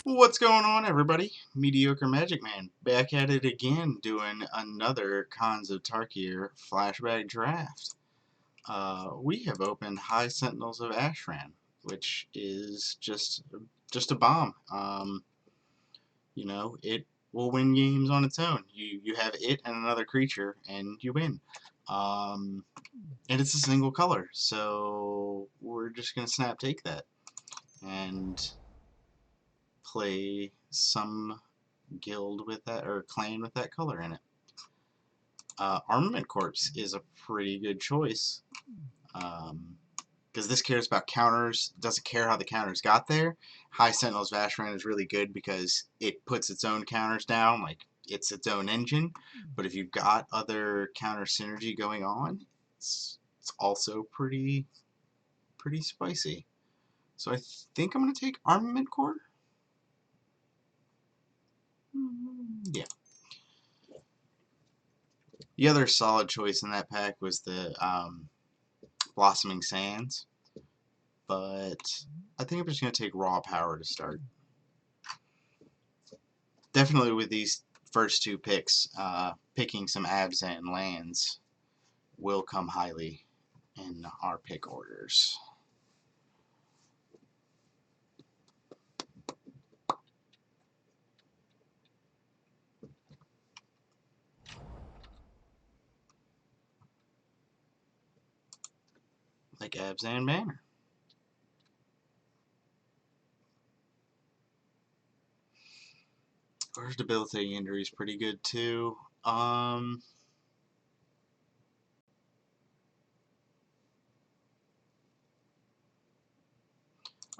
What's going on, everybody? Mediocre Magic Man back at it again, doing another Cons of Tarkir flashback draft. We have opened High Sentinels of Ashran, which is just a bomb. It will win games on its own. You have it and another creature, and you win. And it's a single color, so we're just gonna snap take that and play some guild with that, or clan with that color in it. Armament Corps is a pretty good choice, because this cares about counters, doesn't care how the counters got there. High Sentinels of Ashran is really good because it puts its own counters down, like it's its own engine, but if you've got other counter synergy going on, it's also pretty spicy. So I think I'm going to take Armament Corps. Yeah. The other solid choice in that pack was the Blossoming Sands, but I think I'm just going to take Raw Power to start. Definitely with these first two picks, picking some Abzan lands will come highly in our pick orders. Like Abzan Banner. Or Debilitating Injury is pretty good too. I'm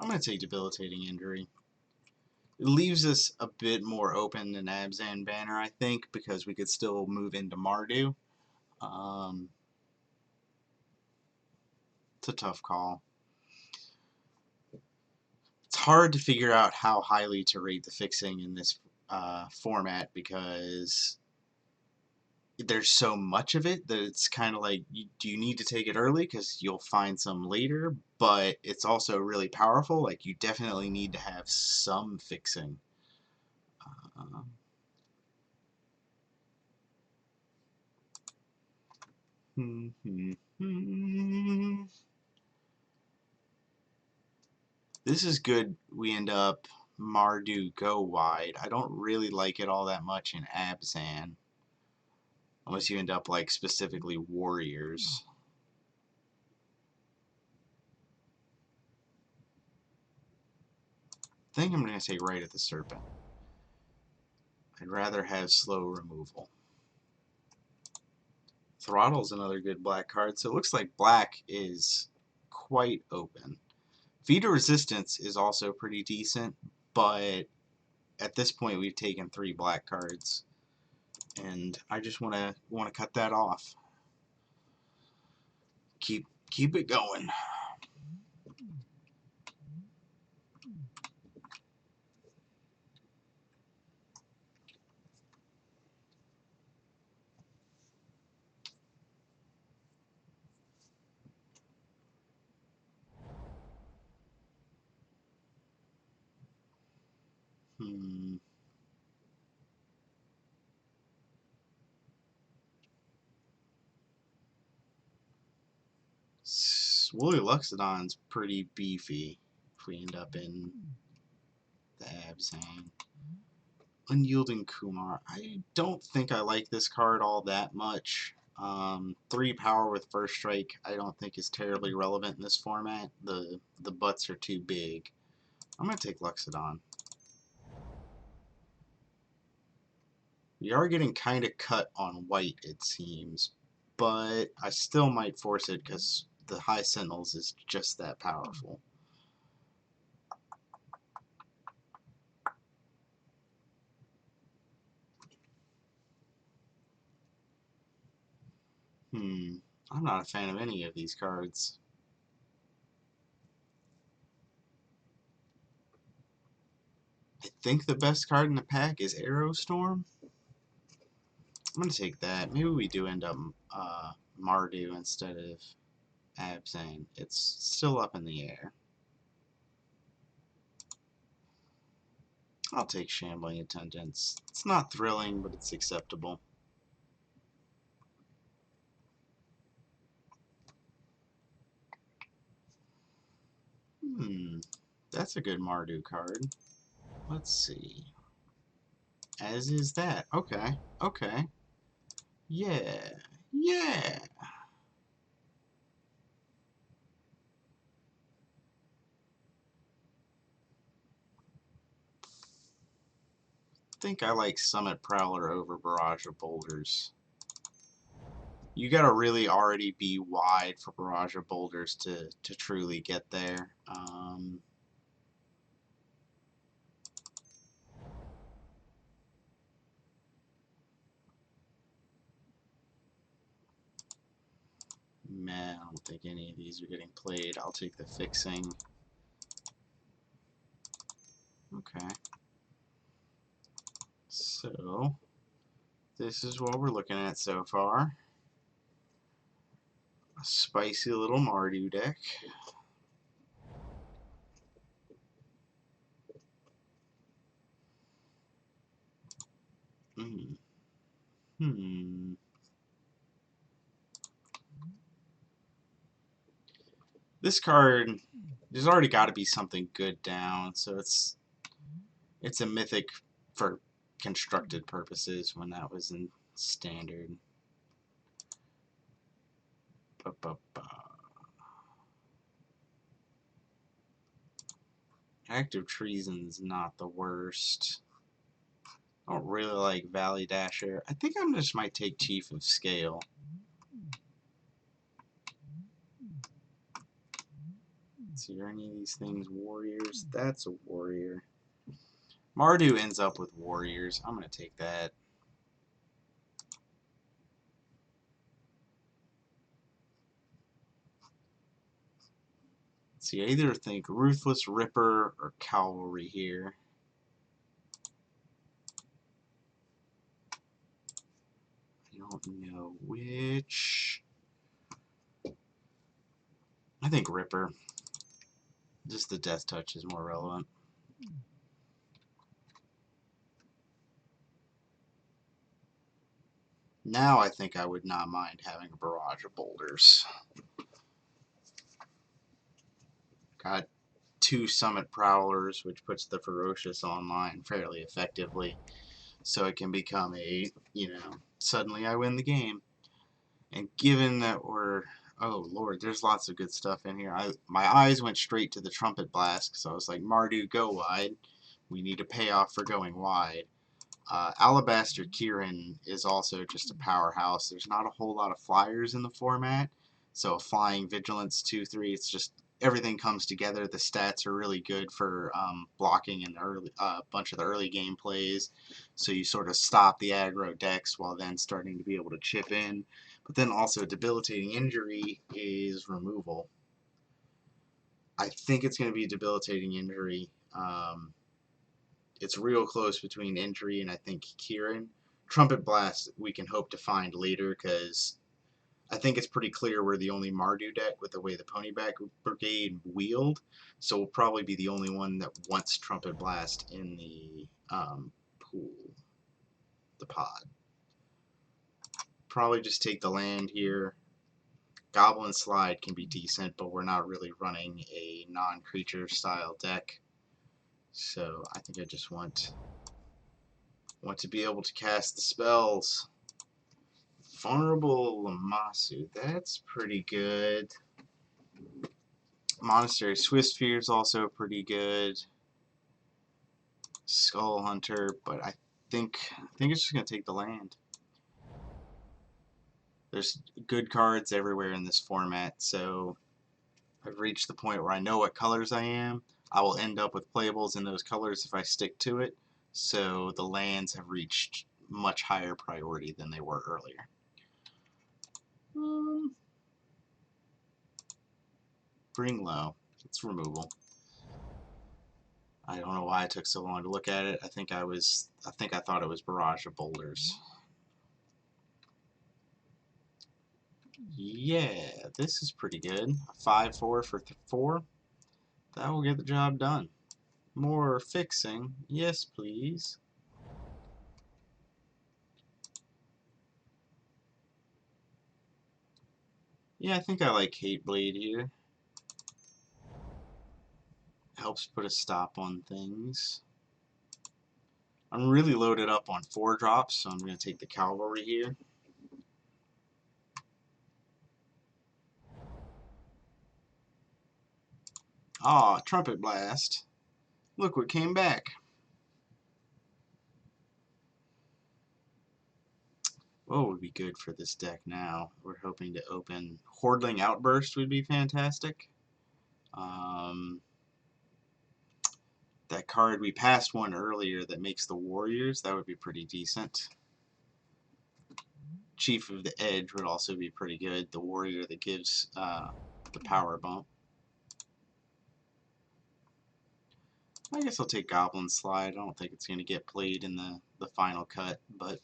going to take Debilitating Injury. It leaves us a bit more open than Abzan Banner, I think, because we could still move into Mardu. It's a tough call. It's hard to figure out how highly to rate the fixing in this format because there's so much of it that it's kind of like, do you need to take it early because you'll find some later, but it's also really powerful. Like, you definitely need to have some fixing. This is good. We end up Mardu go wide. I don't really like it all that much in Abzan. Unless you end up like specifically warriors. I think I'm going to take Right at the Serpent. I'd rather have slow removal. Throttle's another good black card, so it looks like black is quite open. Feed of Resistance is also pretty decent, but at this point we've taken 3 black cards, and I just want to cut that off. Keep it going. Woolly Luxodon's pretty beefy if we end up in the Abzan. Unyielding Kumar. I don't think I like this card all that much. 3 power with first strike I don't think is terribly relevant in this format. The butts are too big. I'm going to take Luxodon. We are getting kind of cut on white, it seems, but I still might force it because the High Sentinels is just that powerful. I'm not a fan of any of these cards. I think the best card in the pack is Aerostorm. I'm going to take that. Maybe we do end up Mardu instead of Abzan. It's still up in the air. I'll take Shambling Attendants. It's not thrilling, but it's acceptable. That's a good Mardu card. Let's see. As is that. Okay, okay. Yeah, yeah. Think I like Summit Prowler over Barrage of Boulders. You gotta really already be wide for Barrage of Boulders to truly get there. Man, I don't think any of these are getting played. I'll take the fixing. Okay. So, this is what we're looking at so far. A spicy little Mardu deck. Mm. Hmm. This card, there's already got to be something good down, so it's a mythic for constructed purposes when that was in standard. Ba, ba, ba. Active Treason's not the worst. I don't really like Valley Dasher. I think I just might take Chief of Scale. Let's see, are any of these things warriors? That's a warrior. Mardu ends up with warriors. I'm going to take that. Let's see, I either think Ruthless Ripper or Cavalry here. I don't know which. I think Ripper. Just the death touch is more relevant. Now I think I would not mind having a barrage of boulders. Got 2 Summit Prowlers, which puts the Ferocious online fairly effectively. So it can become a, suddenly I win the game. And given that we're, oh lord, there's lots of good stuff in here. My eyes went straight to the Trumpet Blast, because I was like, Mardu, go wide. We need a payoff for going wide. Alabaster Kieran is also just a powerhouse. There's not a whole lot of flyers in the format, so a flying Vigilance 2/3. It's just everything comes together. The stats are really good for blocking in the early, bunch of the early game plays. So you sort of stop the aggro decks while then starting to be able to chip in. But then also debilitating injury is removal. I think it's going to be a debilitating injury. It's real close between injury and I think Kieran. Trumpet Blast we can hope to find later because I think it's pretty clear we're the only Mardu deck with the way the Ponyback Brigade wield, so we'll probably be the only one that wants Trumpet Blast in the pool, the pod. Probably just take the land here. Goblin Slide can be decent, but we're not really running a non-creature style deck, so I think I just want to be able to cast the spells. Vulnerable Lamasu, that's pretty good. Monastery Swiftspear is also pretty good. Skull Hunter, but I think it's just gonna take the land. There's good cards everywhere in this format, so I've reached the point where I know what colors I am. I will end up with playables in those colors if I stick to it, so the lands have reached much higher priority than they were earlier. Bring low. It's removal. I don't know why it took so long to look at it. I think I thought it was Barrage of Boulders. Yeah, this is pretty good. A 5/4 for 4. That will get the job done. More fixing. Yes, please. Yeah, I think I like Hateblade here. Helps put a stop on things. I'm really loaded up on 4 drops, so I'm going to take the Cavalry here. Ah, Trumpet Blast. Look what came back. What would be good for this deck now? We're hoping to open Hordling Outburst would be fantastic. That card, we passed one earlier that makes the Warriors. That would be pretty decent. Chief of the Edge would also be pretty good. The Warrior that gives the power bump. I guess I'll take Goblin Slide. I don't think it's going to get played in the final cut, but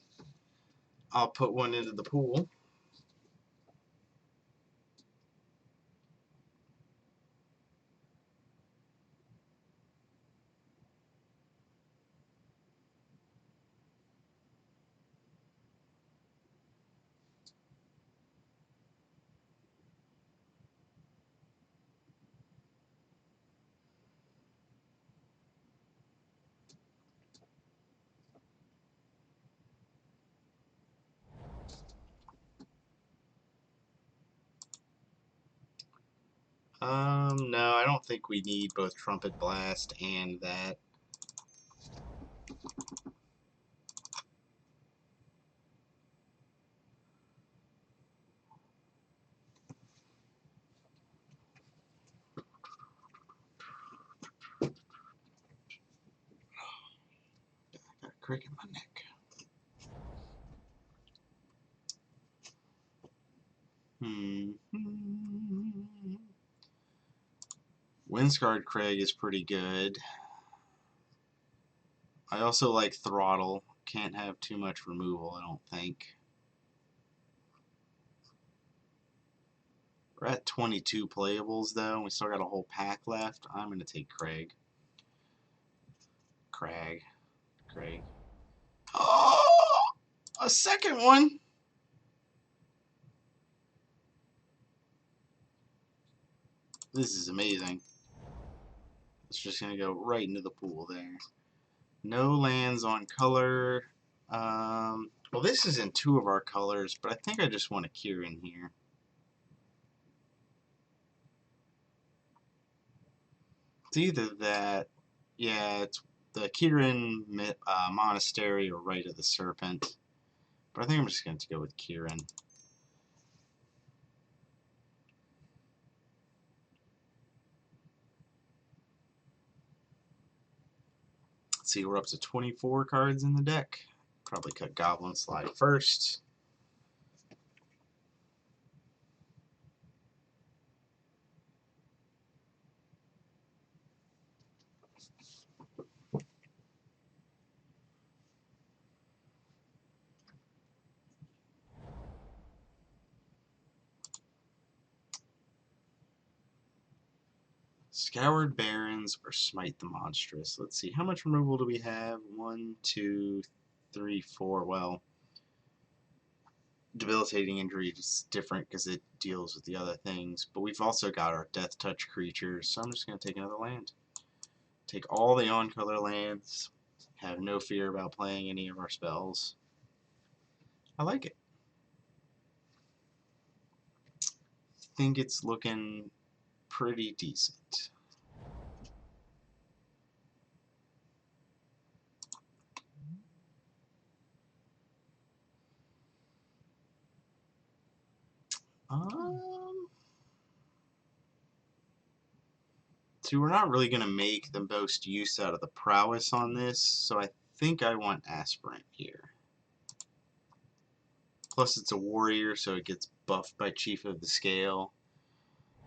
I'll put one into the pool. No, I don't think we need both Trumpet Blast and that. I got a crick in my neck. Windscarred Craig is pretty good. I also like Throttle. Can't have too much removal, I don't think. We're at 22 playables, though. We still got a whole pack left. I'm going to take Craig. Craig. Oh! A second one! This is amazing. It's just going to go right into the pool there. No lands on color. Well, this is in 2 of our colors, but I think I just want a Kieran here. It's either that, yeah, it's the Kieran Monastery or Rite of the Serpent. But I think I'm just going to go with Kieran. Let's see, we're up to 24 cards in the deck. Probably cut Goblin Slide first. Scoured Barrens or Smite the Monstrous. Let's see, how much removal do we have? 1, 2, 3, 4. Well, Debilitating Injury is different because it deals with the other things. But we've also got our Death Touch creatures, so I'm just going to take another land. Take all the on-color lands. Have no fear about playing any of our spells. I like it. Think it's looking pretty decent. See, we're not really going to make the most use out of the prowess on this, so I think I want Aspirant here. Plus it's a warrior, so it gets buffed by Chief of the Scale.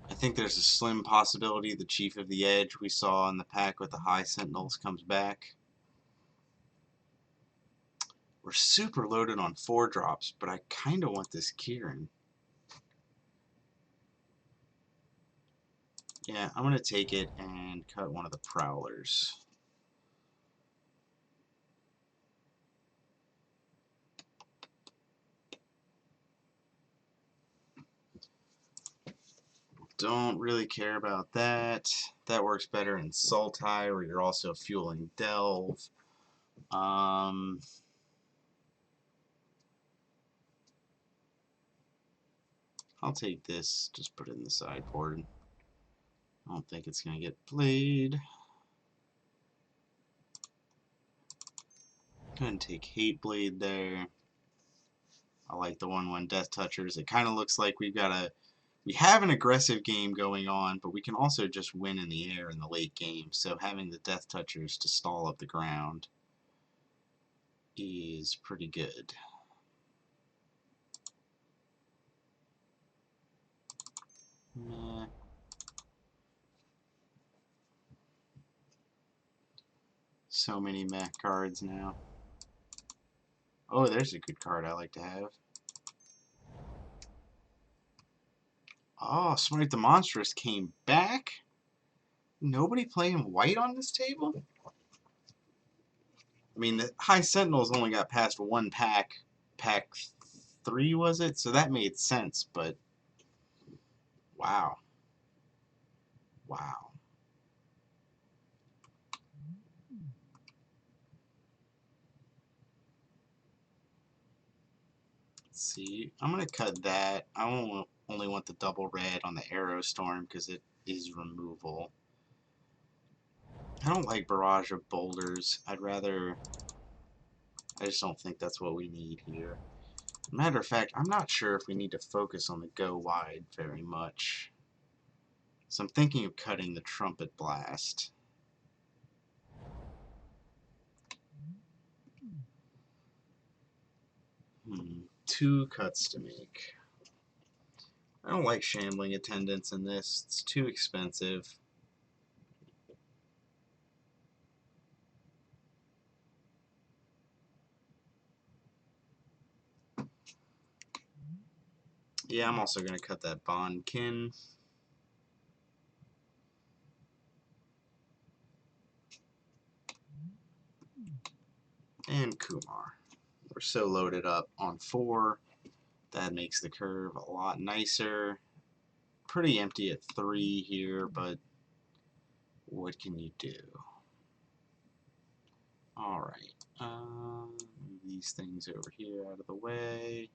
I think there's a slim possibility the Chief of the Edge we saw in the pack with the High Sentinels comes back. We're super loaded on 4 drops, but I kind of want this Kieran. Yeah, I'm going to take it and cut one of the Prowlers. Don't really care about that. That works better in Sultai, where you're also fueling Delve. I'll take this, just put it in the sideboard. I don't think it's going to get played. Go ahead and take Hate Blade there. I like the 1/1 Death Touchers. It kind of looks like we have an aggressive game going on, but we can also just win in the air in the late game. So having the Death Touchers to stall up the ground is pretty good. Meh. So many meh cards now. Oh, there's a good card I like to have. Oh, Smite the Monstrous came back? Nobody playing white on this table? I mean, the High Sentinels only got past one pack. Pack 3, was it? So that made sense, but wow. Wow. Let's see. I'm going to cut that. I only want the double red on the Arrow Storm because it is removal. I don't like Barrage of Boulders. I just don't think that's what we need here. Matter of fact, I'm not sure if we need to focus on the go wide very much. So I'm thinking of cutting the Trumpet Blast. Two cuts to make. I don't like Shambling Attendants in this. It's too expensive. Yeah, I'm also going to cut that Bondkin. And Kumar. We're so loaded up on 4. That makes the curve a lot nicer. Pretty empty at 3 here, but what can you do? Alright. Move these things over here out of the way.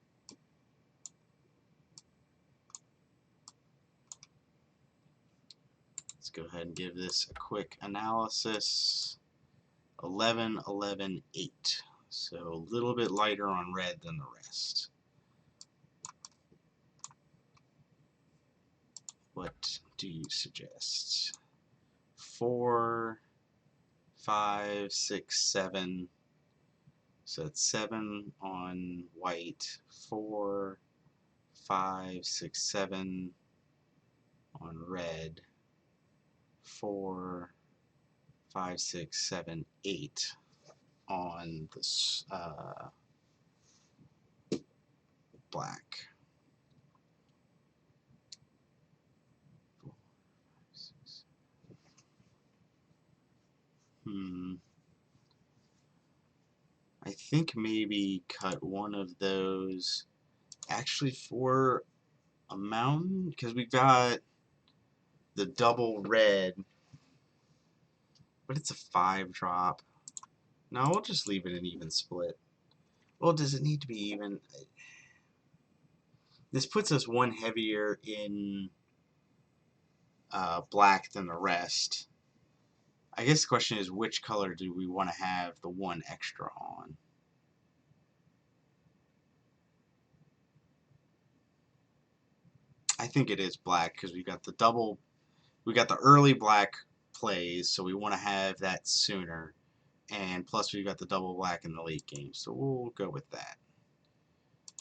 Let's go ahead and give this a quick analysis. 11, 11, 8. So a little bit lighter on red than the rest. What do you suggest? 4, 5, 6, 7. So it's 7 on white, 4, 5, 6, 7 on red, 4, 5, 6, 7, 8 on this black. 4, 5, 6. I think maybe cut one of those actually for a mountain, because we've got the double red, but it's a 5-drop. No, we'll just leave it an even split. Well, does it need to be even? This puts us one heavier in black than the rest. I guess the question is, which color do we want to have the one extra on? I think it is black because we got the early black plays, so we want to have that sooner. And plus we've got the double black in the late game, so we'll go with that.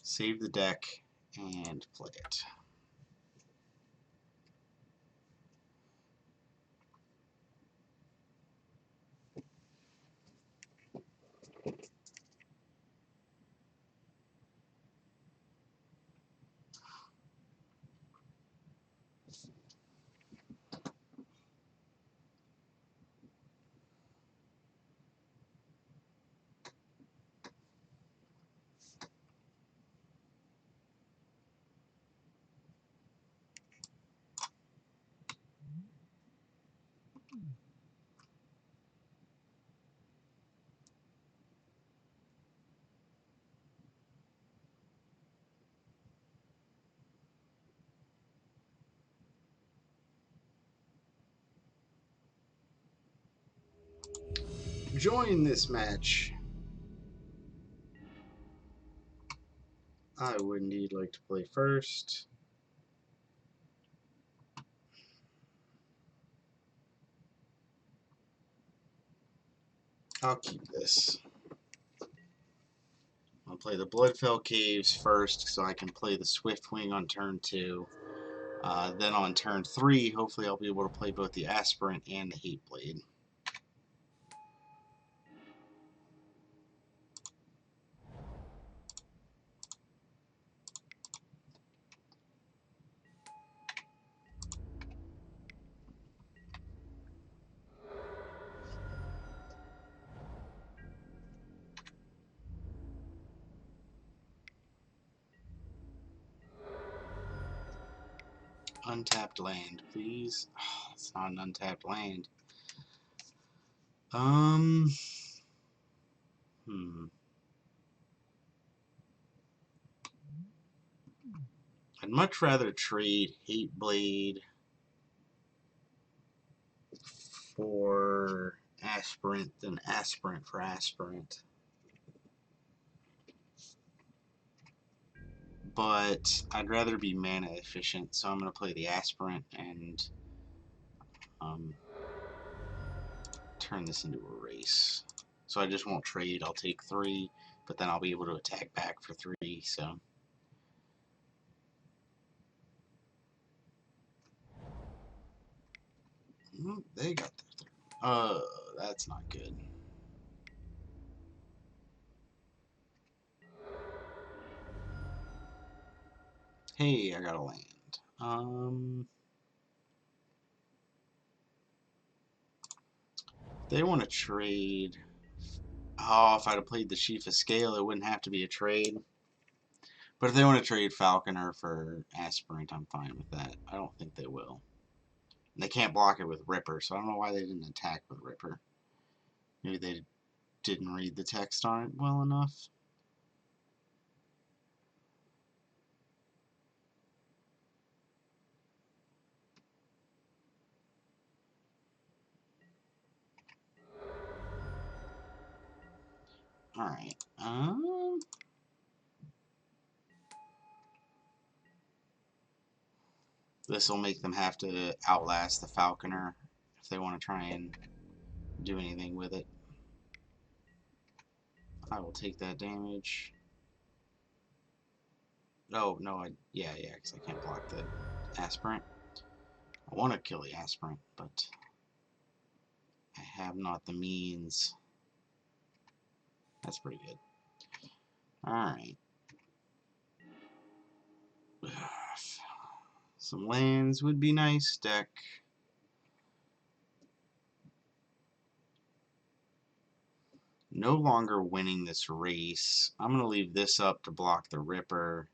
Save the deck and play it. join this match. I would indeed like to play first. I'll keep this. I'll play the Bloodfell Caves first so I can play the Swiftwing on turn 2. Then on turn 3, hopefully I'll be able to play both the Aspirant and the Hateblade. Untapped land, please. Oh, it's not an untapped land. I'd much rather trade Hateblade for Aspirant than Aspirant for Aspirant. But I'd rather be mana efficient, so I'm going to play the Aspirant and turn this into a race. So I just won't trade, I'll take 3, but then I'll be able to attack back for 3, so... They got their that's not good. Hey, I got a land. They want to trade... Oh, if I'd have played the Sheaf of Scale, it wouldn't have to be a trade. But if they want to trade Falconer for Aspirant, I'm fine with that. I don't think they will. And they can't block it with Ripper, so I don't know why they didn't attack with Ripper. Maybe they didn't read the text on it well enough. Alright. This will make them have to outlast the Falconer if they want to try and do anything with it. I will take that damage. Oh, no, yeah, because I can't block the Aspirant. I want to kill the Aspirant, but I have not the means. That's pretty good. Alright. Some lands would be nice, deck. No longer winning this race. I'm going to leave this up to block the Ripper.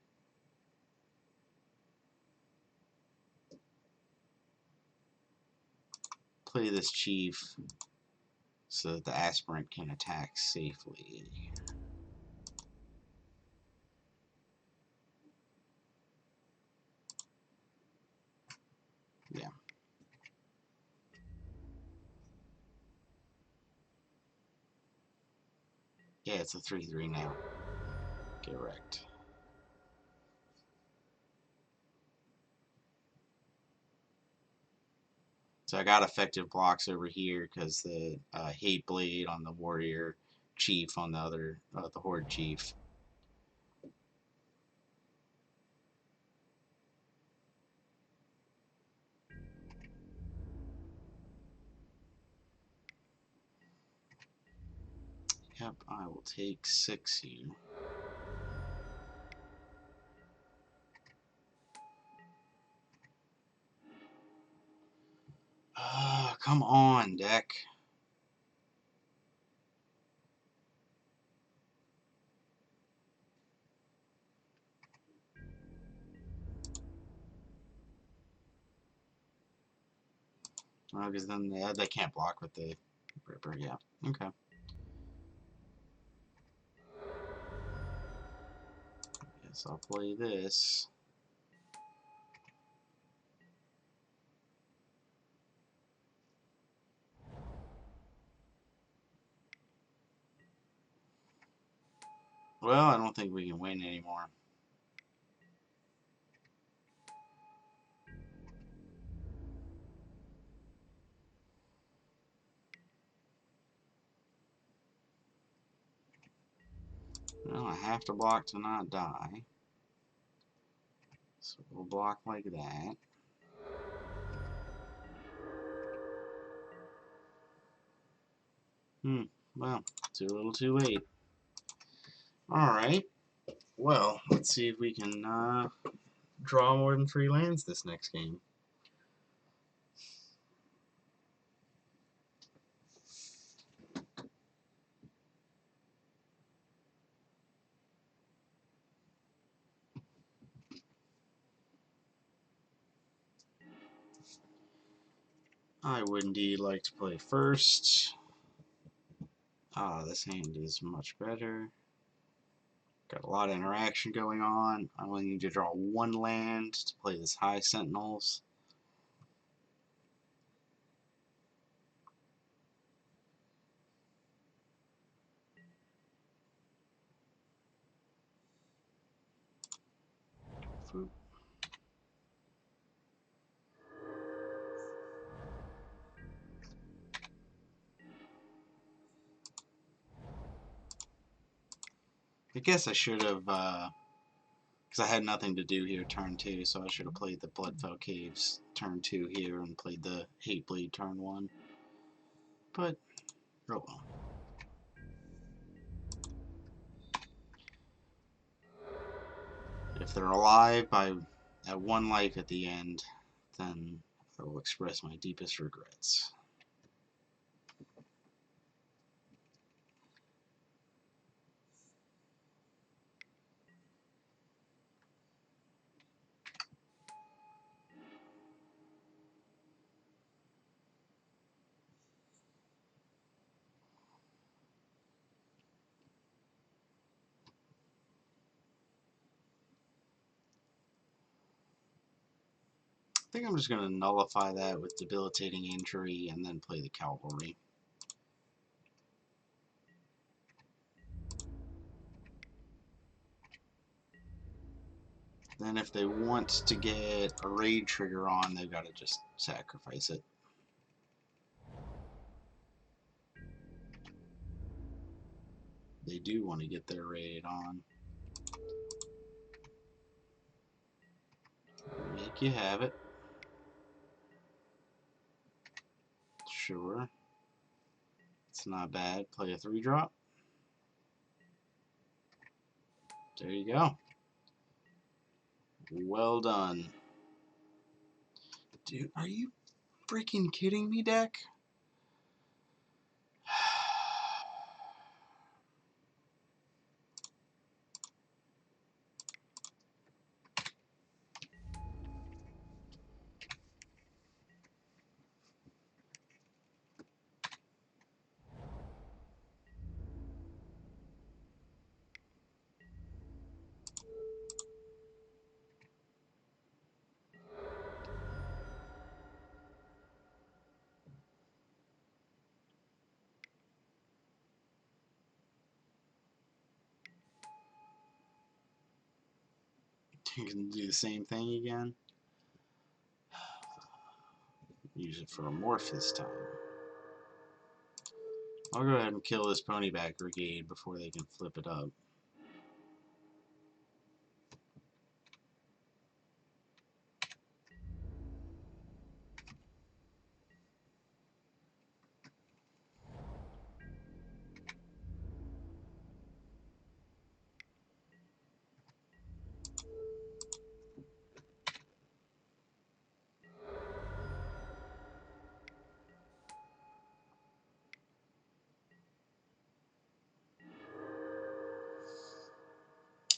Play this Chief so that the Aspirant can attack safely. Yeah. Yeah, it's a 3/3 now. Get wrecked. So I got effective blocks over here because the Hateblade on the Warrior Chief on the other, the Horde Chief. Yep, I will take 6 here. Come on, deck. Because then they can't block with the Ripper, yeah. Okay. Guess I'll play this. Well, I don't think we can win anymore. Well, I have to block to not die. So we'll block like that. Well, too little too late. Alright. Well, let's see if we can draw more than 3 lands this next game. I would indeed like to play first. This hand is much better. Got a lot of interaction going on. I only need to draw 1 land to play this High Sentinels. Foop. I guess I should have, because I had nothing to do here turn 2, so I should have played the Bloodfell Caves turn 2 here and played the Hateblade turn 1. But, oh well. If they're alive at 1 life at the end, then I will express my deepest regrets. I think I'm just going to nullify that with Debilitating Injury and then play the Cavalry. Then if they want to get a raid trigger on, they've got to just sacrifice it. They do want to get their raid on. Make you have it. Sure. It's not bad. Play a 3-drop. There you go. Well done. Dude, are you freaking kidding me, deck? You can do the same thing again. Use it for a morph this time. I'll go ahead and kill this Ponyback Brigade before they can flip it up.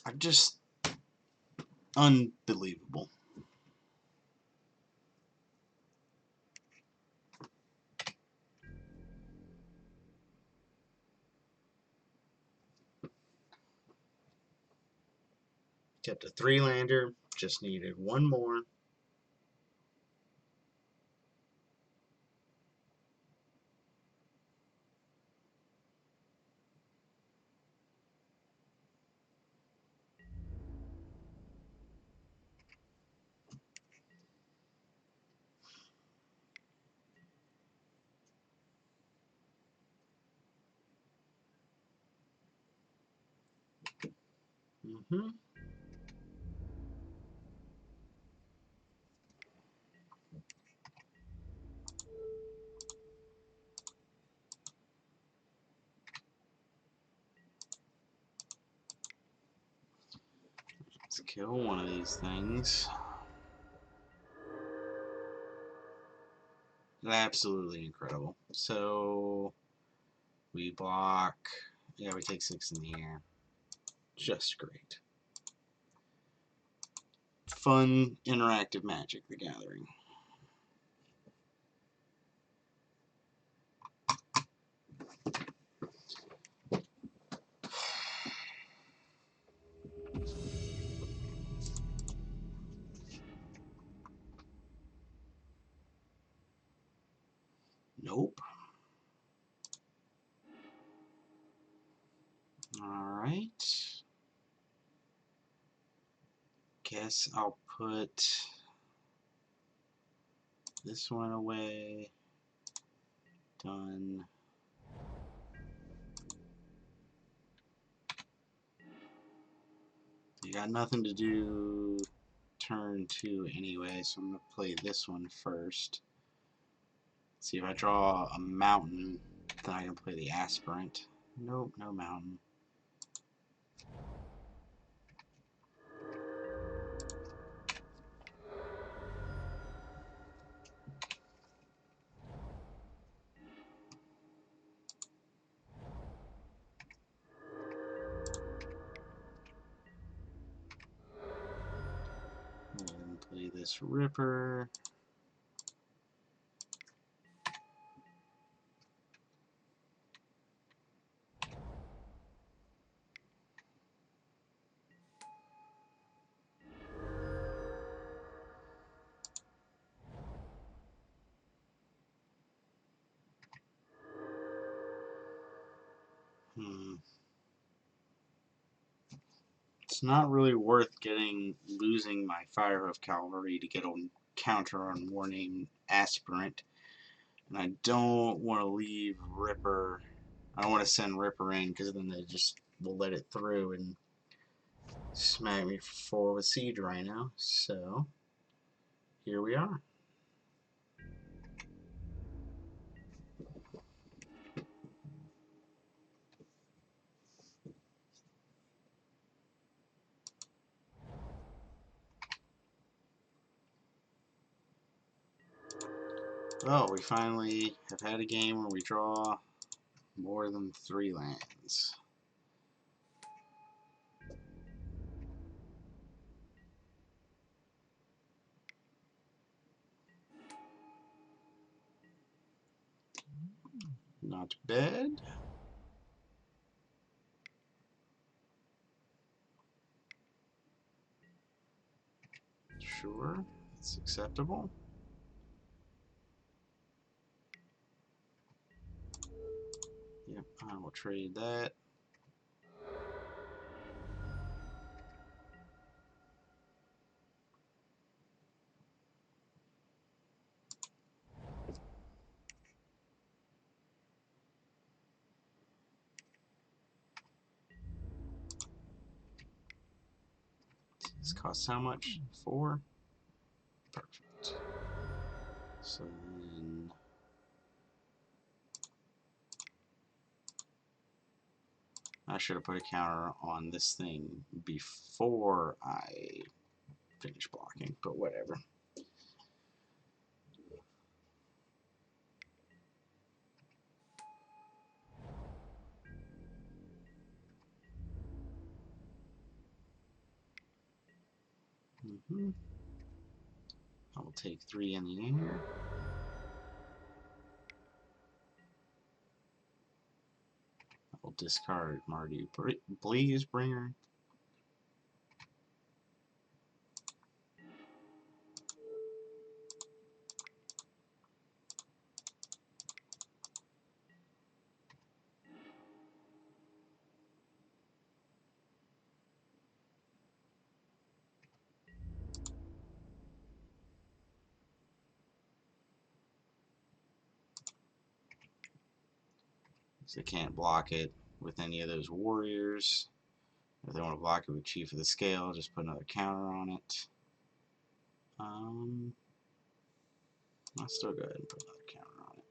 I'm just unbelievable. Kept a 3-lander, just needed 1 more. Mm-hmm. Let's kill one of these things. Absolutely incredible. So we block. Yeah, we take 6 in the air. Just great. Fun, interactive Magic the Gathering. Nope. Alright. Guess I'll put this one away. Done. You got nothing to do turn 2 anyway, so I'm going to play this one first. See if I draw a mountain, then I can play the aspirant. Nope, no mountain. And play this Ripper. It's not really worth losing my Firehoof Cavalry to get a counter on Warning Aspirant. And I don't want to leave Ripper. I don't want to send Ripper in because then they just will let it through and smack me forward with Siege Rhino. So here we are. Well, we finally have had a game where we draw more than 3 lands. Not bad. Sure, it's acceptable. Yep, I will trade that. This costs how much? 4? Perfect. So then I should have put a counter on this thing before I finished blocking, but whatever. I will take 3 in the air. I will discard Mardu Blaze Bringer. So I can't block it with any of those warriors. If they want to block it with Chief of the Scale, just put another counter on it. I'll still go ahead and put another counter on it.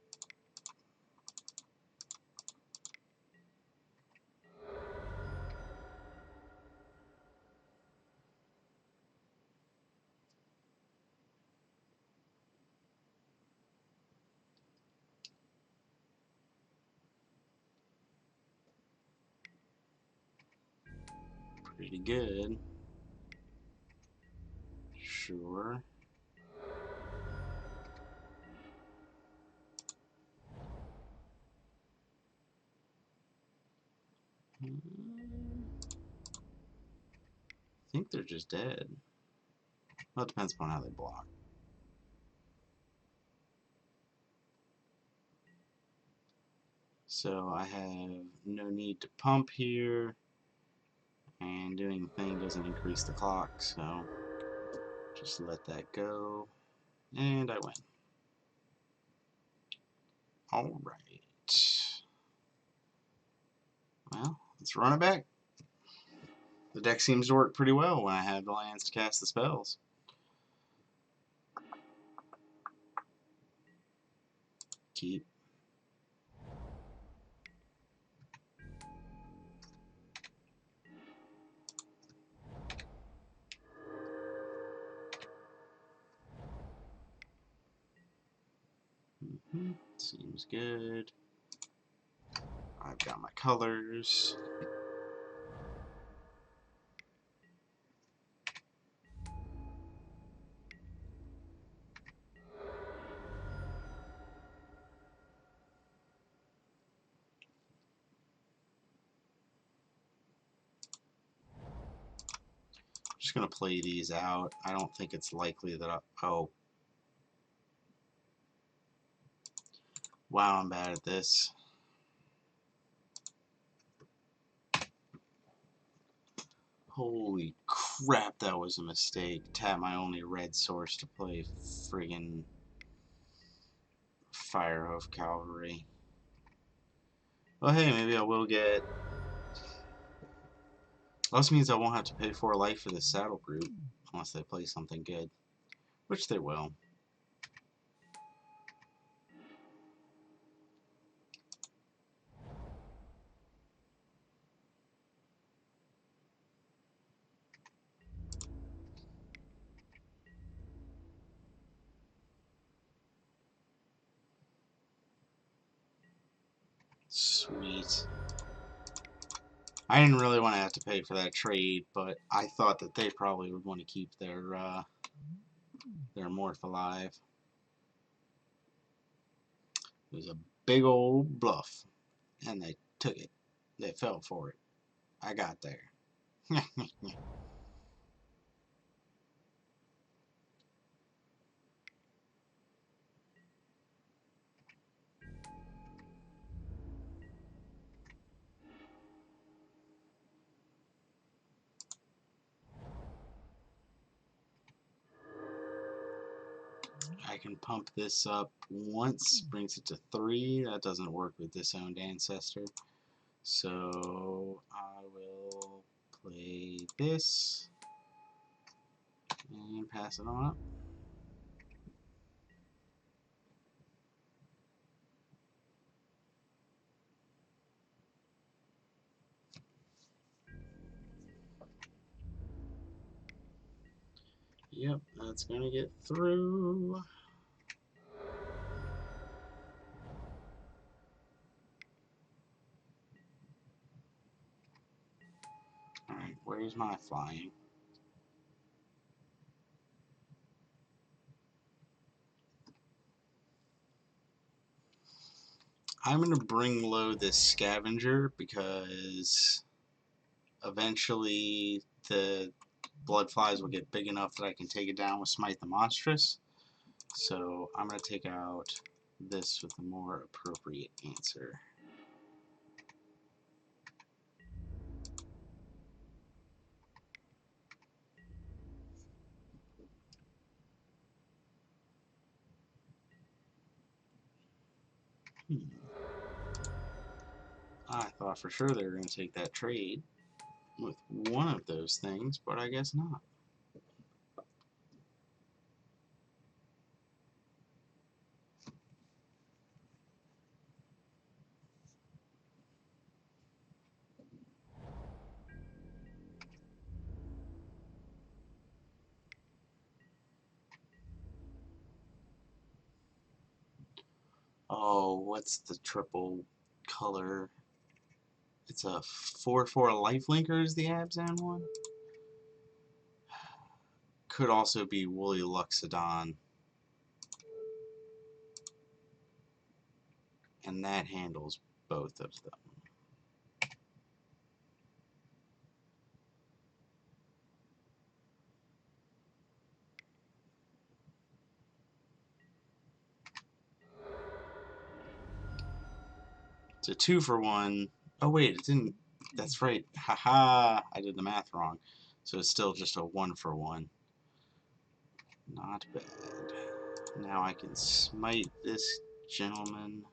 Pretty good. Sure. I think they're just dead. Well, it depends upon how they block. So I have no need to pump here, and doing the thing doesn't increase the clock, so just let that go, and I win. Alright. Well, let's run it back. The deck seems to work pretty well when I have the lands to cast the spells. Keep. Seems good. I've got my colors. Just gonna play these out. I don't think it's likely that oh. Wow, I'm bad at this. Holy crap, that was a mistake. Tap my only red source to play friggin' Firehoof Cavalry. Well, hey, maybe I will get... Also means I won't have to pay 4 life for this saddle group, unless they play something good. Which they will. Sweet. I didn't really want to have to pay for that trade, but I thought that they probably would want to keep their Morph alive. It was a big old bluff, and they took it. They fell for it. I got there. I can pump this up once, brings it to 3. That doesn't work with Disowned Ancestor. So I will play this and pass it on up. Yep, that's gonna get through. Alright, where's my flying? I'm gonna bring low this scavenger because eventually the blood flies will get big enough that I can take it down with Smite the Monstrous. So I'm going to take out this with a more appropriate answer. I thought for sure they were going to take that trade. with one of those things, but I guess not. Oh, what's the triple color? It's a 4/4 lifelinker is the Abzan one. Could also be Woolly Luxodon. And that handles both of them. It's a 2-for-1. Oh wait, it didn't. That's right. Haha, I did the math wrong. So it's still just a 1-for-1. Not bad. Now I can smite this gentleman.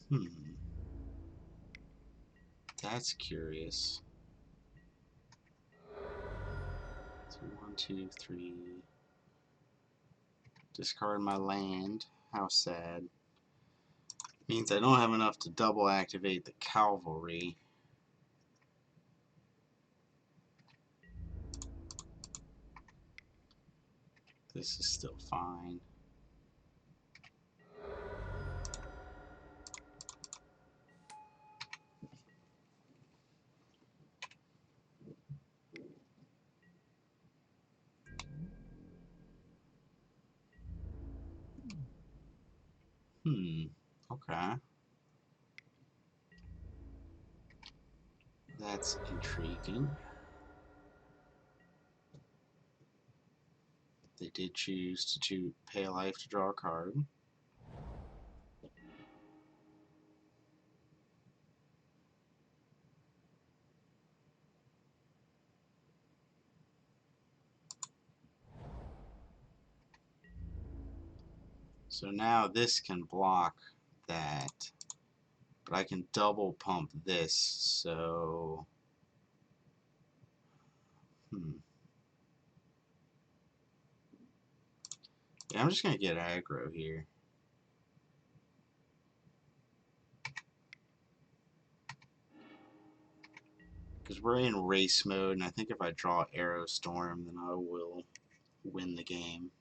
Hmm. That's curious. So 1, 2, 3. Discard my land. How sad. Means I don't have enough to double activate the cavalry. This is still fine. Okay. That's intriguing. They did choose to pay a life to draw a card. So now this can block that, but I can double pump this, so yeah, I'm just gonna get aggro here. Because we're in race mode, and I think if I draw Arrow Storm, then I will win the game.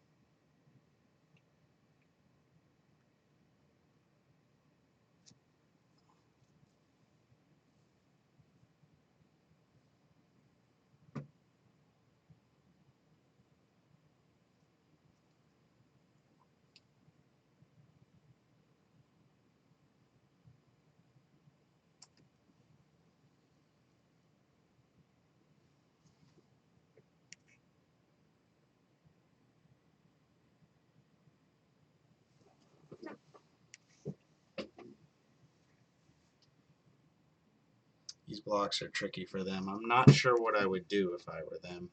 These blocks are tricky for them. I'm not sure what I would do if I were them.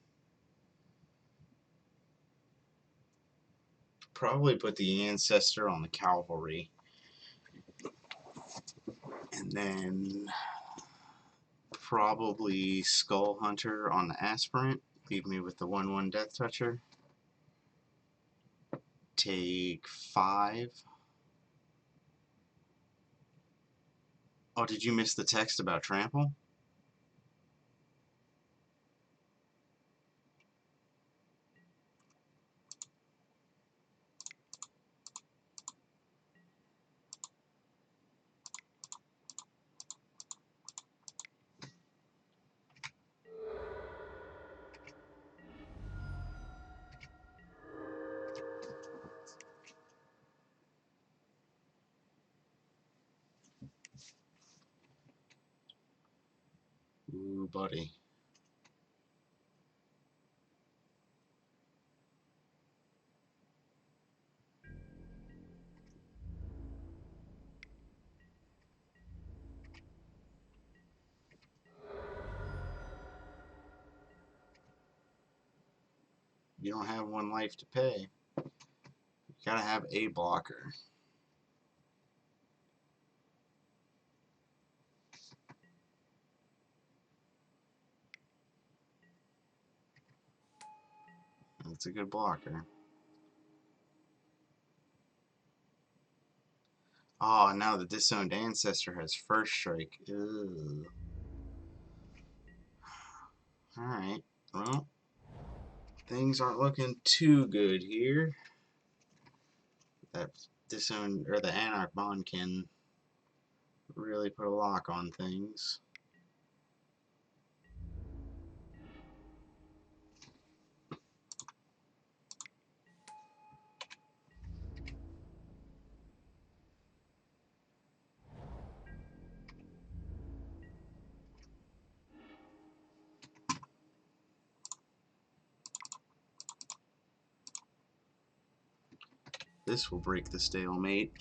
Probably put the Ancestor on the Cavalry. And then probably Skull Hunter on the Aspirant. Leave me with the 1/1 Death Toucher. Take 5. Oh, did you miss the text about Trample? Ooh, buddy. you don't have one life to pay. You gotta have a blocker. That's a good blocker. Oh, now the disowned ancestor has first strike. Ew. Alright, well, things aren't looking too good here. That disowned, or the Anarch Bond can really put a lock on things. This will break the stalemate.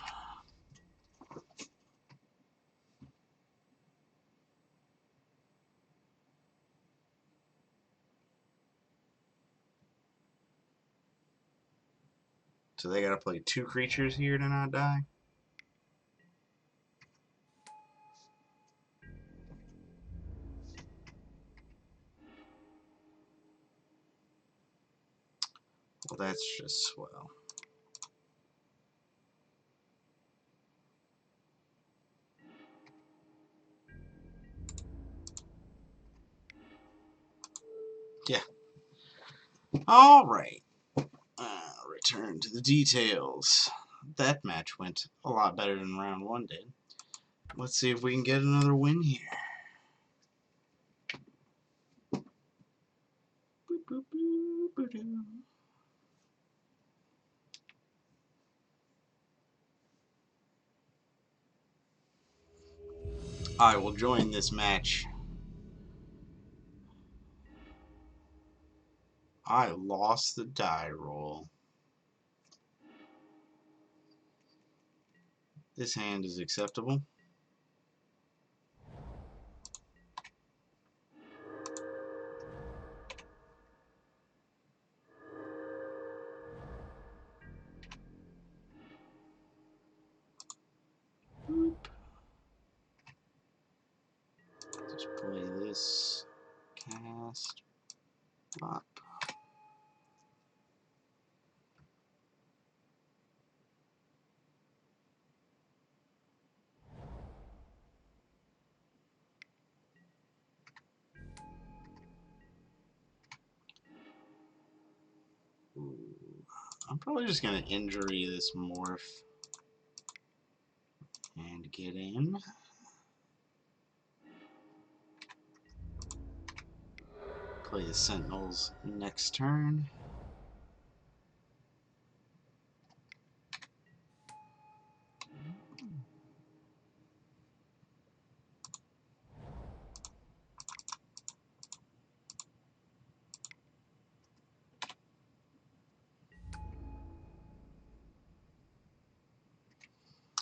So they gotta play 2 creatures here to not die? Well, that's just swell. Yeah. Alright. Return to the details. That match went a lot better than round 1 did. Let's see if we can get another win here. I will join this match. I lost the die roll. This hand is acceptable. Boop. Just play this. Cast. Pop. Ooh. I'm probably just going to injury this morph and get in. Play the Sentinels next turn.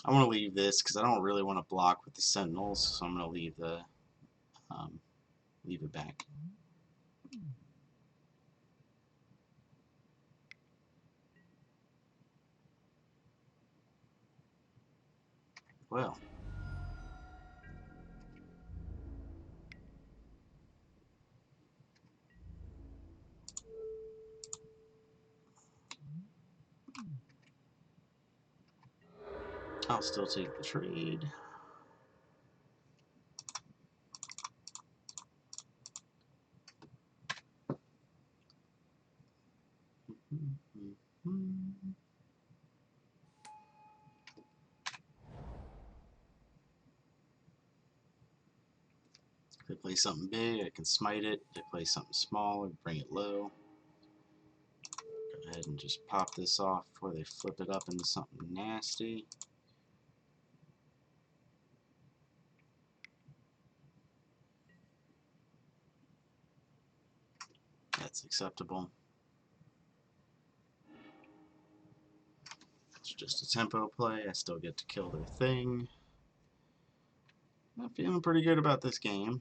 I want to leave this because I don't really want to block with the Sentinels, so I'm going to leave the leave it back. Well, I'll still take the trade. If they play something big, I can smite it. If they play something small, I bring it low. Go ahead and just pop this off before they flip it up into something nasty. That's acceptable. It's just a tempo play. I still get to kill their thing. I'm feeling pretty good about this game.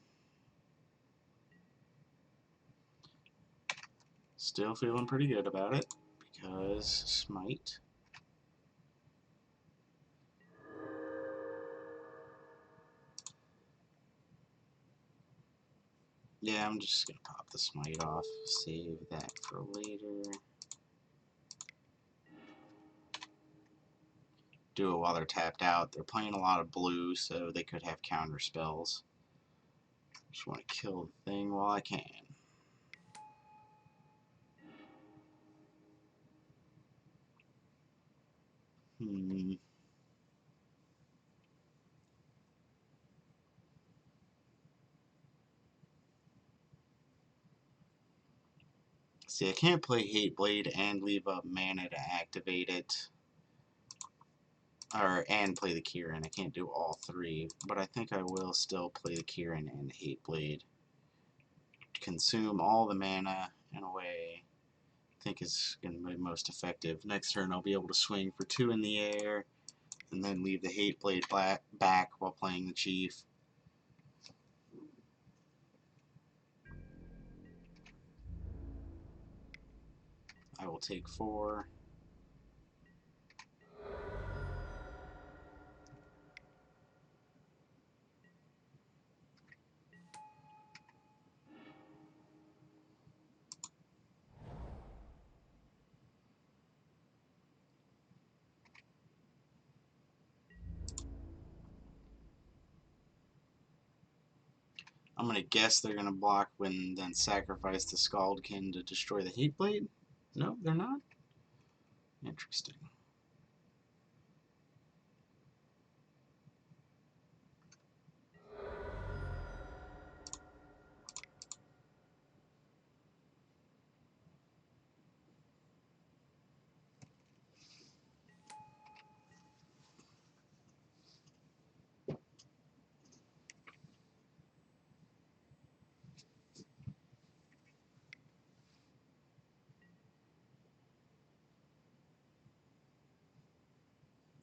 Still feeling pretty good about it because Smite. Yeah, I'm just gonna pop the Smite off, save that for later. Do it while they're tapped out. They're playing a lot of blue, so they could have counter spells. Just want to kill the thing while I can. See, I can't play Hate Blade and leave up mana to activate it. And play the Kieran. I can't do all three, but I think I will still play the Kieran and the Hate Blade. Consume all the mana in a way I think is going to be most effective. Next turn I'll be able to swing for 2 in the air, and then leave the Hate Blade back while playing the Chief. I will take 4. I'm going to guess they're going to block when then sacrifice the Scaldkin to destroy the Hate Blade? No, they're not? Interesting.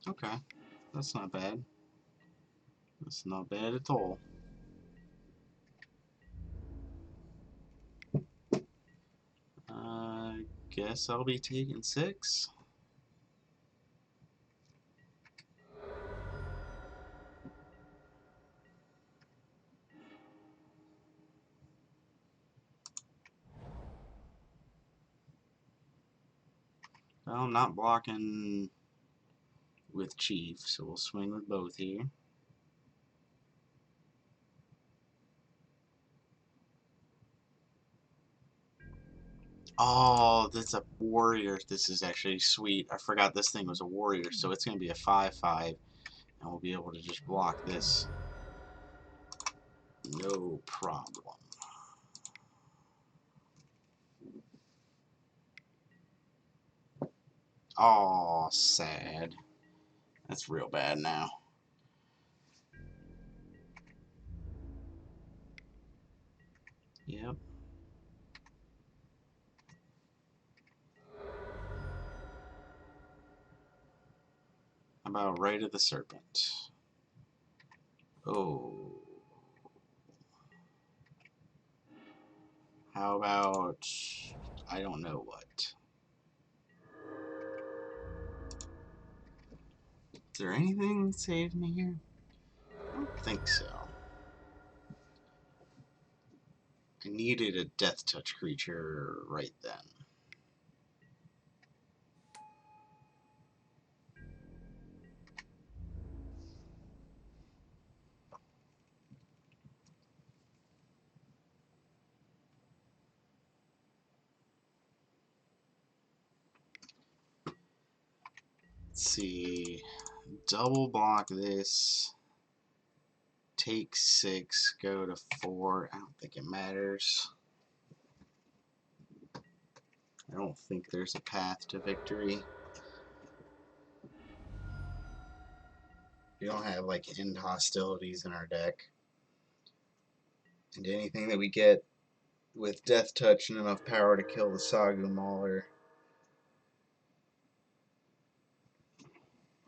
Okay, that's not bad. That's not bad at all. I guess I'll be taking 6. Well, I'm not blocking with Chief, so we'll swing with both here. Oh, that's a warrior. This is actually sweet. I forgot this thing was a warrior, so it's going to be a 5/5, and we'll be able to just block this. No problem. Oh, sad. That's real bad now. Yep. About right of the serpent. Oh. How about... I don't know what. Is there anything that saved me here? I don't think so. I needed a death touch creature right then. Let's see. Double block this. Take 6. Go to 4. I don't think it matters. I don't think there's a path to victory. We don't have like end hostilities in our deck. And anything that we get with Death Touch and enough power to kill the Sagu Mauler.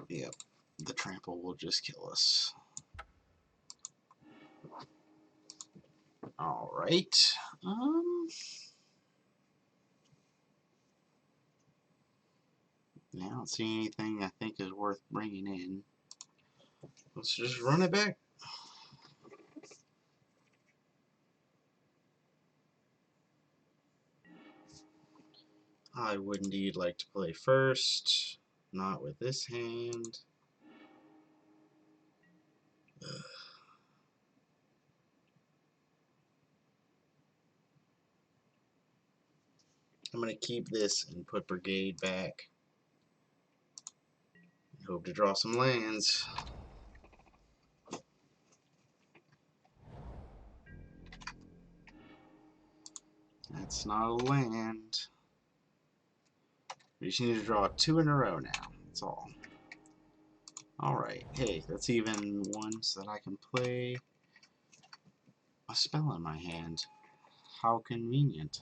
Yep, the trample will just kill us. Alright. I don't see anything I think is worth bringing in. Let's just run it back. I would indeed like to play first. Not with this hand. Ugh. I'm going to keep this and put Brigade back. Hope to draw some lands. That's not a land. We just need to draw 2 in a row now. That's all. Alright, hey, that's even one so that I can play a spell in my hand. How convenient.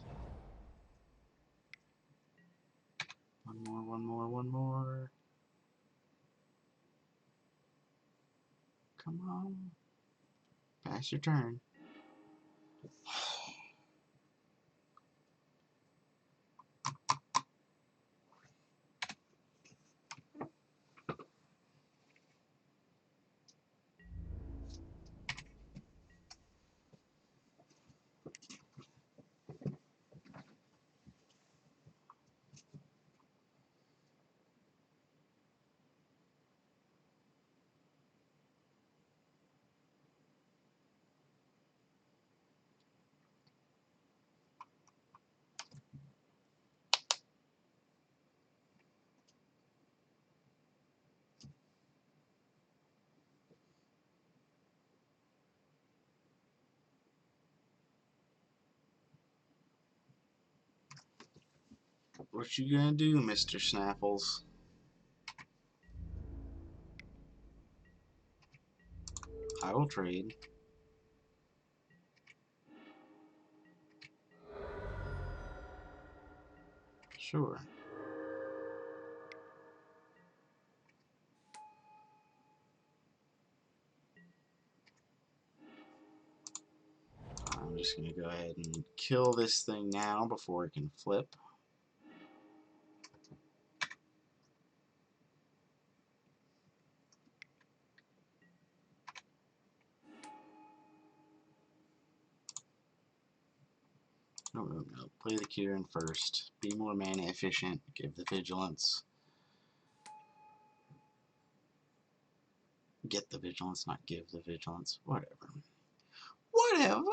One more, one more, one more. Come on. Pass your turn. What you gonna do, Mr. Snaffles? I will trade. Sure. I'm just gonna go ahead and kill this thing now before it can flip. No, no, no. Play the Kieran first. Be more mana efficient. Give the Vigilance. Get the Vigilance, not give the Vigilance. Whatever. Whatever.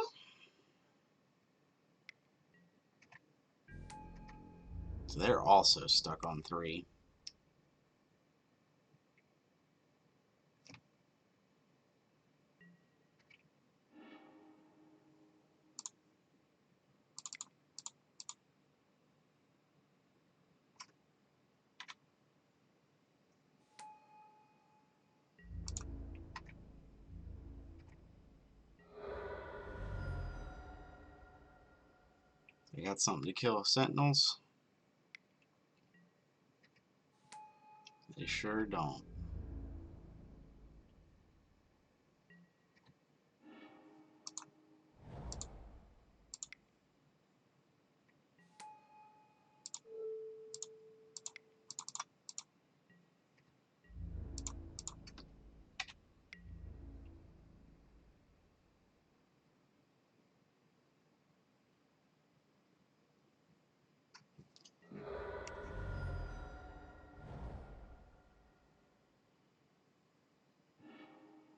So they're also stuck on 3. They got something to kill Sentinels? They sure don't.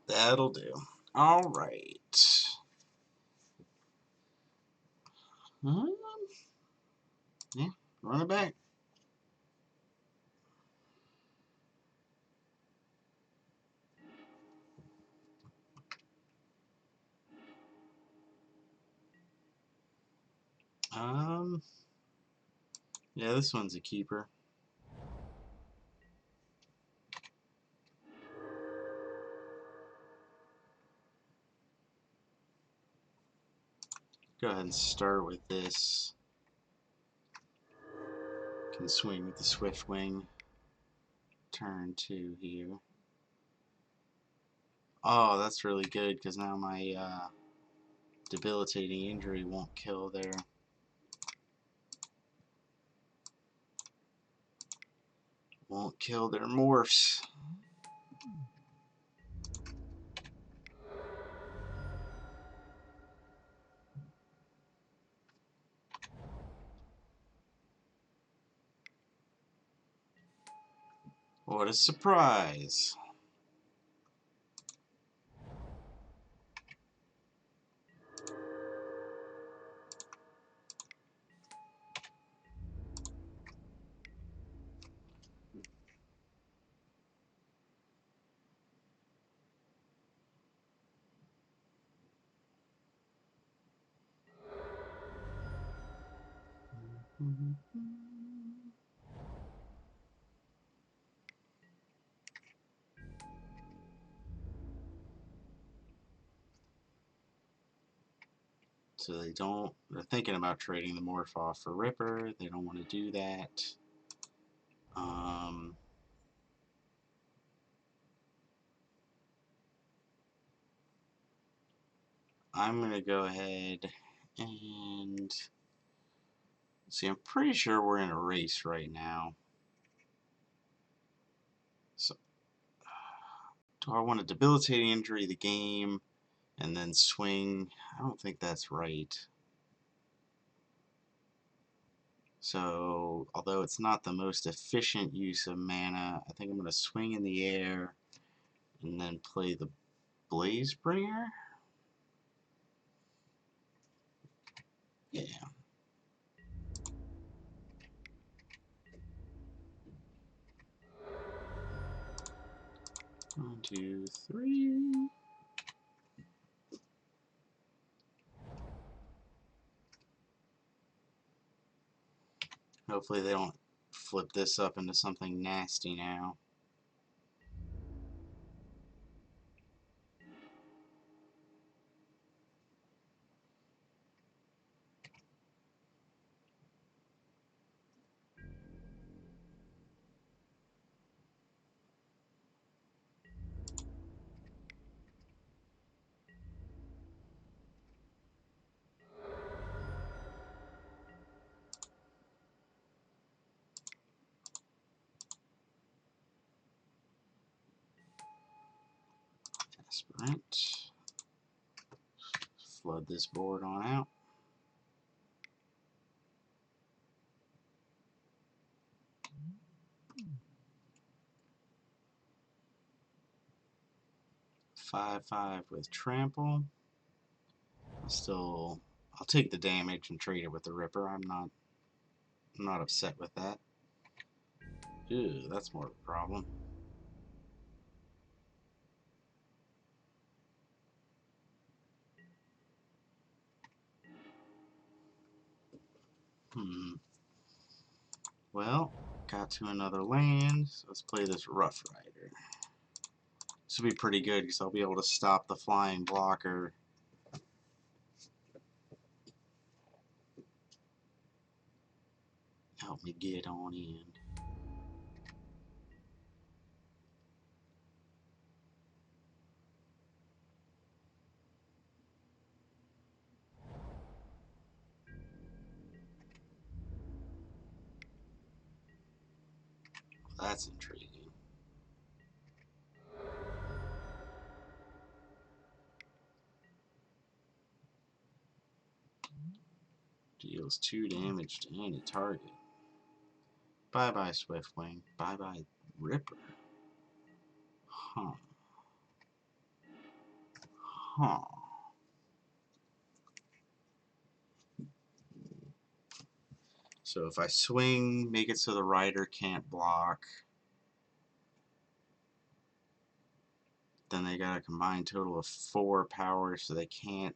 That'll do. Alright. Yeah, run it back. Yeah, this one's a keeper. Go ahead and start with this. Can swing with the Swift Wing. Turn 2 here. Oh, that's really good because now my debilitating injury won't kill there. Won't Don't kill their morphs. What a surprise. So they're thinking about trading the morph off for Ripper. They don't want to do that. Um, I'm going to go ahead and see. I'm pretty sure we're in a race right now. So, do I want a debilitating injury the game and then swing? I don't think that's right. So, although it's not the most efficient use of mana, I think I'm going to swing in the air and then play the Blazebringer. Yeah. 1, 2, 3. Hopefully they don't flip this up into something nasty now. Aspirant. Flood this board on out. Five with trample. I'll take the damage and trade it with the Ripper. I'm not upset with that. Ew, that's more of a problem. Well, got to another land, so let's play this Rough Rider. This will be pretty good because I'll be able to stop the flying blocker. Help me get on in. That's intriguing. Deals 2 damage to any target. Bye-bye, Swiftwing. Bye-bye, Ripper. Huh. Huh. So if I swing, make it so the rider can't block, then they got a combined total of 4 power, so they can't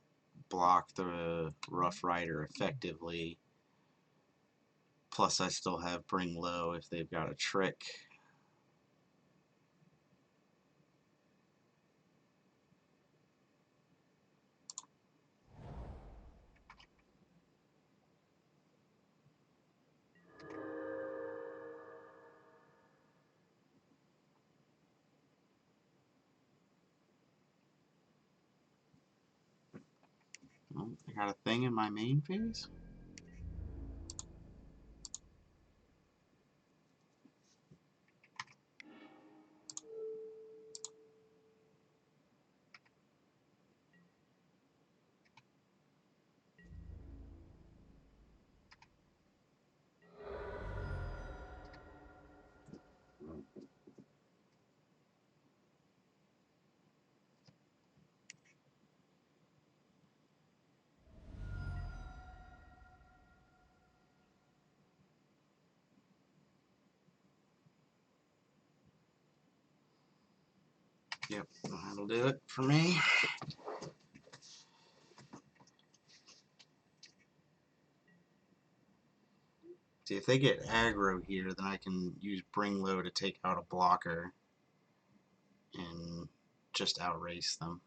block the Rough Rider effectively. Plus I still have Bring Low if they've got a trick. Well, I got a thing in my main phase. Yep, that'll do it for me. See, if they get aggro here, then I can use Bring Low to take out a blocker and just outrace them.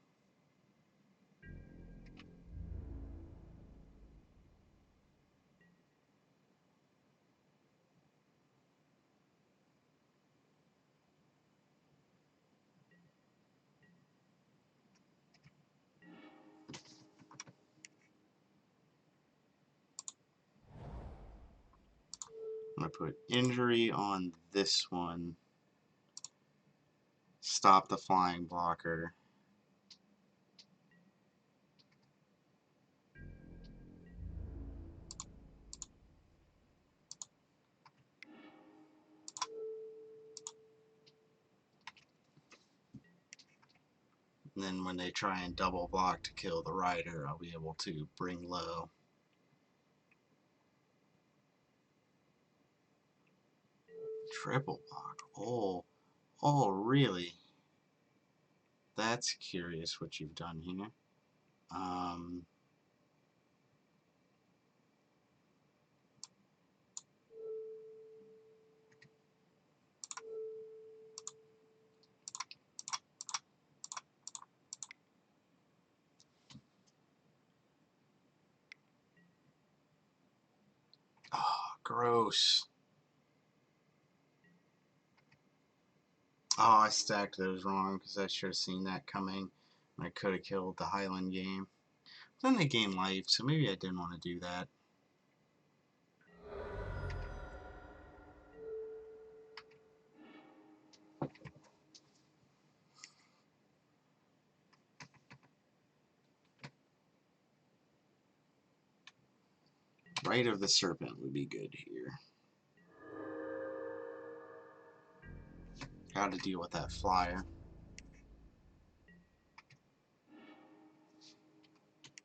I'm going to put injury on this one, stop the flying blocker. And then when they try and double block to kill the rider, I'll be able to Bring Low. Triple block. Oh, really? That's curious what you've done here. Oh, gross. Oh, I stacked those wrong because I should have seen that coming. I could have killed the Highland game. Then they gain life, so maybe I didn't want to do that. Rite of the Serpent would be good here. How to deal with that flyer.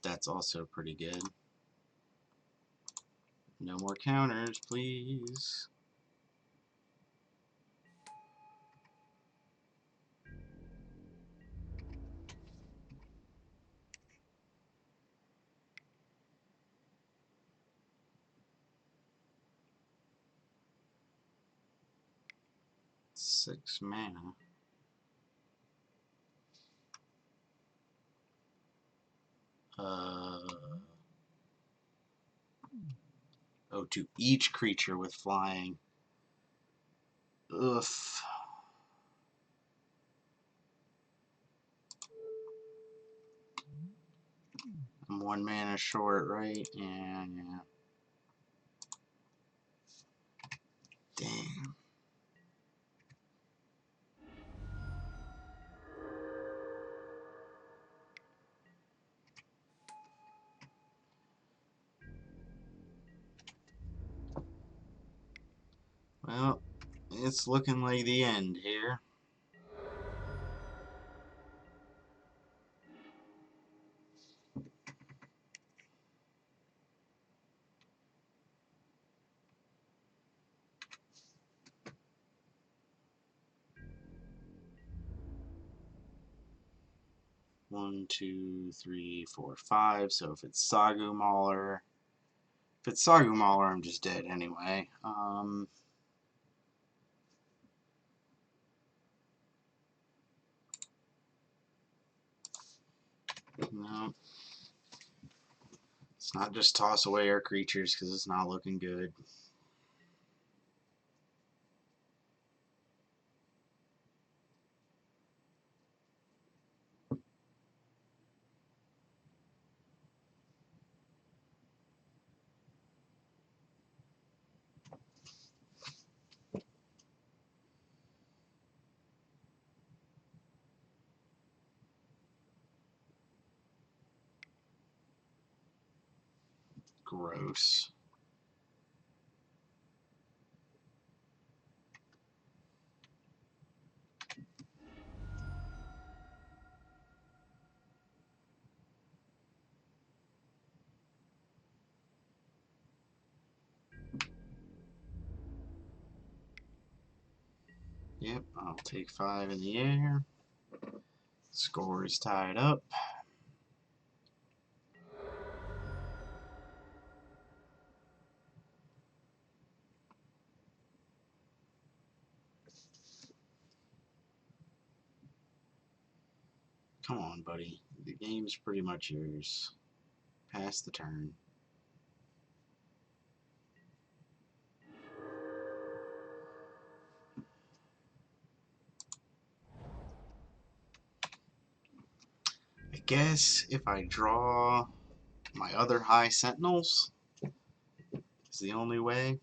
That's also pretty good. No more counters, please. Six mana. Oh, to each creature with flying. Ugh. I'm one mana short, right? Yeah. Damn. Well, it's looking like the end here. One, two, three, four, five. So if it's Sagu Mauler, I'm just dead anyway. No. Let's not just toss away our creatures because it's not looking good. Gross. Yep, I'll take 5 in the air. Score is tied up. Come on, buddy. The game's pretty much yours. Pass the turn. I guess if I draw my other high sentinels is the only way.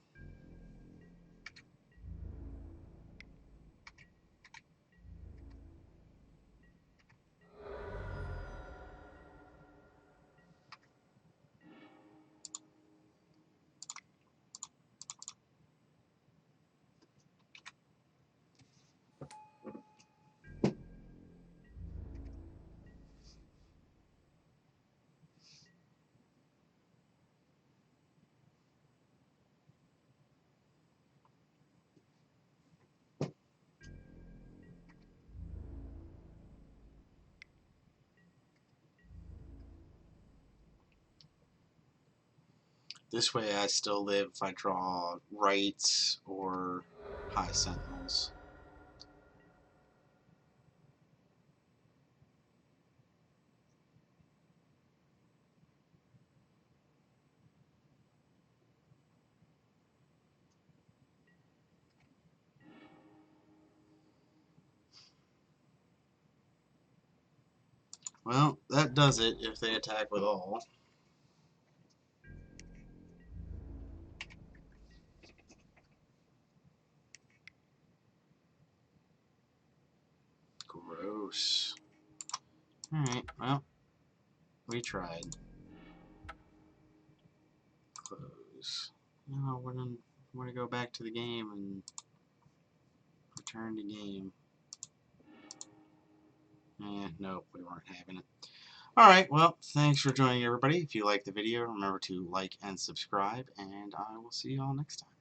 This way I still live if I draw rights or high sentinels. Well, that does it if they attack with all. Gross. Alright, well, we tried. Close. Now we're going to go back to the game and return to game. Nope, we weren't having it. Alright, well, thanks for joining, everybody. If you liked the video, remember to like and subscribe, and I will see you all next time.